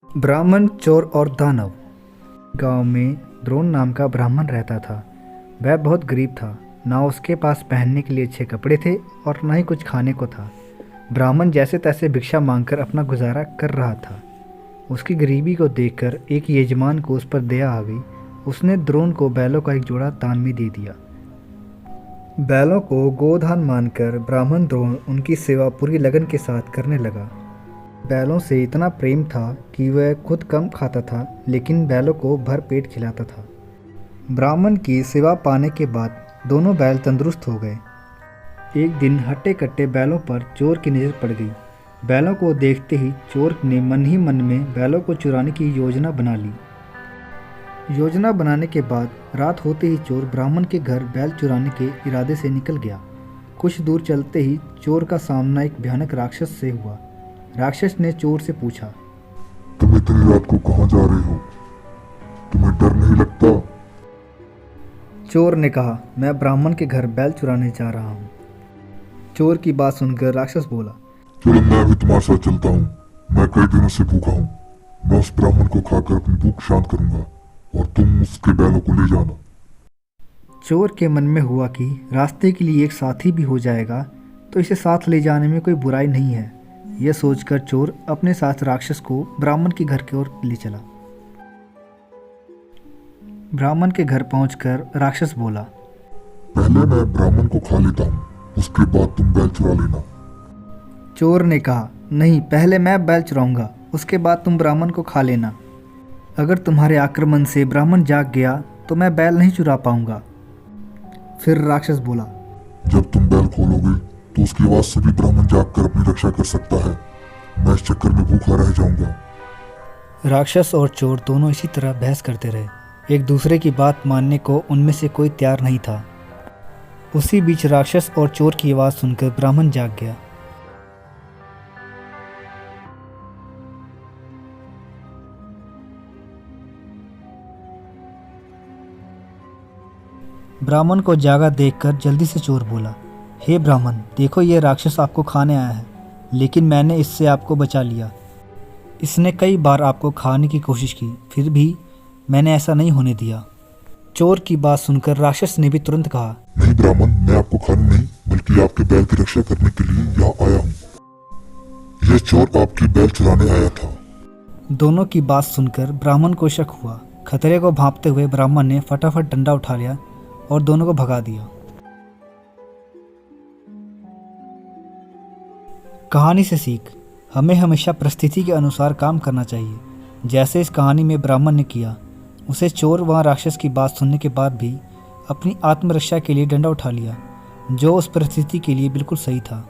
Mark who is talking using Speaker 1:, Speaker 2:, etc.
Speaker 1: ब्राह्मण, चोर और दानव। गांव में द्रोण नाम का ब्राह्मण रहता था। वह बहुत गरीब था। ना उसके पास पहनने के लिए अच्छे कपड़े थे और ना ही कुछ खाने को था। ब्राह्मण जैसे तैसे भिक्षा मांगकर अपना गुजारा कर रहा था। उसकी गरीबी को देखकर एक यजमान को उस पर दया आ गई। उसने द्रोण को बैलों का एक जोड़ा दान में दे दिया। बैलों को गोदान मानकर ब्राह्मण द्रोण उनकी सेवा पूरी लगन के साथ करने लगा। बैलों से इतना प्रेम था कि वह खुद कम खाता था, लेकिन बैलों को भर पेट खिलाता था। ब्राह्मण की सेवा पाने के बाद दोनों बैल तंदुरुस्त हो गए। एक दिन हट्टे कट्टे बैलों पर चोर की नज़र पड़ गई। बैलों को देखते ही चोर ने मन ही मन में बैलों को चुराने की योजना बना ली। योजना बनाने के बाद रात होते ही चोर ब्राह्मण के घर बैल चुराने के इरादे से निकल गया। कुछ दूर चलते ही चोर का सामना एक भयानक राक्षस से हुआ। राक्षस ने चोर से पूछा,
Speaker 2: तुम इतनी रात को कहाँ जा रहे हो? तुम्हें डर नहीं लगता?
Speaker 1: चोर ने कहा, मैं ब्राह्मण के घर बैल चुराने जा रहा हूँ। चोर की बात सुनकर राक्षस बोला,
Speaker 2: चलो मैं भी तुम्हारे साथ चलता हूँ। मैं कई दिनों से भूखा हूँ। मैं उस ब्राह्मण को खाकर अपनी भूख शांत करूंगा और तुम उसके बैलों को ले जाना।
Speaker 1: चोर के मन में हुआ कि रास्ते के लिए एक साथी भी हो जाएगा तो इसे साथ ले जाने में कोई बुराई नहीं है। यह सोचकर चोर अपने साथ राक्षस को ब्राह्मण के घर की ओर ले चला। ब्राह्मण के घर पहुंचकर राक्षस बोला,
Speaker 2: पहले मैं ब्राह्मण को खा लेता हूँ, उसके बाद तुम बैल चुरा लेना।
Speaker 1: चोर ने कहा, नहीं, पहले मैं बैल चुराऊंगा, उसके बाद तुम ब्राह्मण को खा लेना। अगर तुम्हारे आक्रमण से ब्राह्मण जाग गया तो मैं बैल नहीं चुरा पाऊंगा। फिर राक्षस बोला,
Speaker 2: जब तुम बैल खोलोगे तो उसकी आवाज से भी ब्राह्मण जाग कर अपनी रक्षा कर सकता है। मैं इस चक्कर में भूखा रह जाऊंगा।
Speaker 1: राक्षस और चोर दोनों इसी तरह बहस करते रहे। एक दूसरे की बात मानने को उनमें से कोई तैयार नहीं था। उसी बीच राक्षस और चोर की आवाज़ सुनकर ब्राह्मण जाग गया। ब्राह्मण को जागा देखकर जल्दी से चोर बोला, हे ब्राह्मण, देखो ये राक्षस आपको खाने आया है, लेकिन मैंने इससे आपको बचा लिया। इसने कई बार आपको खाने की कोशिश की, फिर भी मैंने ऐसा नहीं होने दिया। चोर की बात सुनकर राक्षस ने भी तुरंत कहा,
Speaker 2: नहीं ब्राह्मण, मैं आपको खाने नहीं बल्कि आपके बैल की रक्षा करने के लिए यहाँ आया हूँ। यह चोर आपकी बैल चुराने आया था।
Speaker 1: दोनों की बात सुनकर ब्राह्मण को शक हुआ। खतरे को भांपते हुए ब्राह्मण ने फटाफट डंडा उठा लिया और दोनों को भगा दिया। कहानी से सीख, हमें हमेशा परिस्थिति के अनुसार काम करना चाहिए। जैसे इस कहानी में ब्राह्मण ने किया, उसे चोर वहाँ राक्षस की बात सुनने के बाद भी अपनी आत्मरक्षा के लिए डंडा उठा लिया, जो उस परिस्थिति के लिए बिल्कुल सही था।